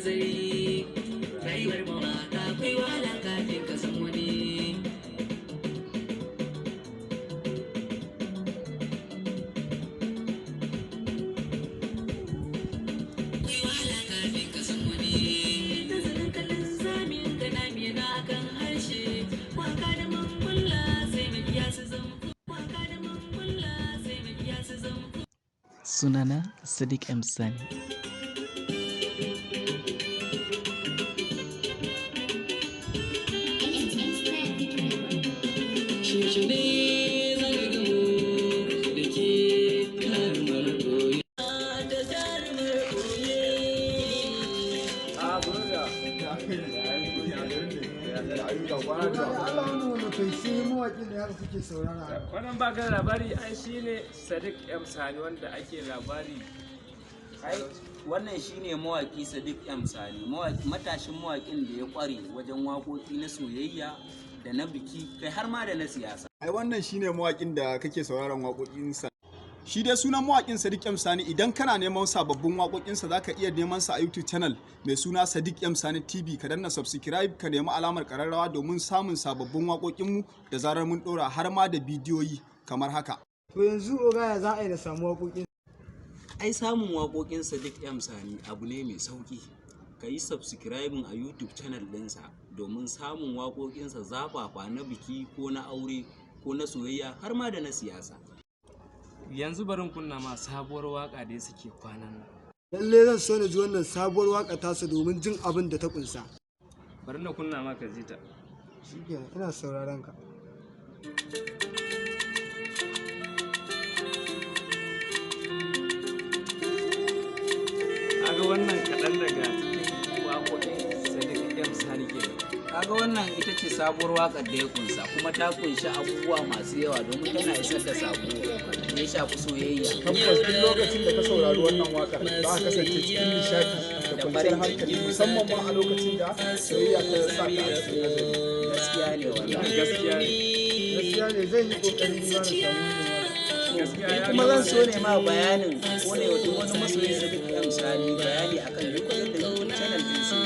hanzari rayuwar mawaka akwai wahala kafin ka san wani. Sunana Sadiq M. Sani. Wannan ba ga labari ai shine Sadiq M Sani wanda ake labari. Ai wannan shine mawaki Sadiq M Sani, matashin mawakin da ya kware wajen waƙoƙi na soyayya da na biki kai har ma da na siyasa. Ai wannan shine mawakin da kake sauraron waƙoƙinsa. Shi dai sunan mawakin Sadiq M Sani. Idan kana neman sababbin waƙoƙinsa zaka iya neman sa a YouTube channel mai suna Sadiq M Sani TV. Ka danna subscribe ka nemi alamar ƙararrawa domin samun sababbin waƙoƙinmu da zarar mun ɗora har ma da bidiyoyi kamar haka. To yanzu ogaya za a yi da samu waƙoƙin. Ai samun waƙoƙin Sadiq M Sani abu ne mai sauƙi. Ka yi subscribing a YouTube channel ɗinsa domin samun waƙoƙinsa zafafa na biki ko na aure ko na soyayya har ma da na siyasa. Yanzu barin kunna ma sabuwar waka da suke kwanan nan. Lalle zan so na ji wannan sabuwar waka tasa domin jin abin da ta kunsa. Bari na kunna ma ka ji ta. Shikenan ina sauraron ka. Kaga wannan kaɗan daga cikin waƙoƙin Sadiq M Sani kenan. Kaga wannan ita ce sabuwar waƙar da ya kunsa kuma ta kunshi abubuwa masu yawa domin tana isar da sako da ya shafi soyayya. Tabbas duk lokacin da ka saurari wannan waƙar za ka kasance cikin nishaɗi da kwanciyar hankali musamman ma a lokacin da soyayya ta sa ka a cikin nazari. Gaskiya ne wallahi. Gaskiya ne. Gaskiya ne zan yi kokarin yi na samu Kuma zan so ne ma bayanin ko ne duk wani masoyin Sadiq M Sani bayani akan duk wanda YouTube channel ɗinsa.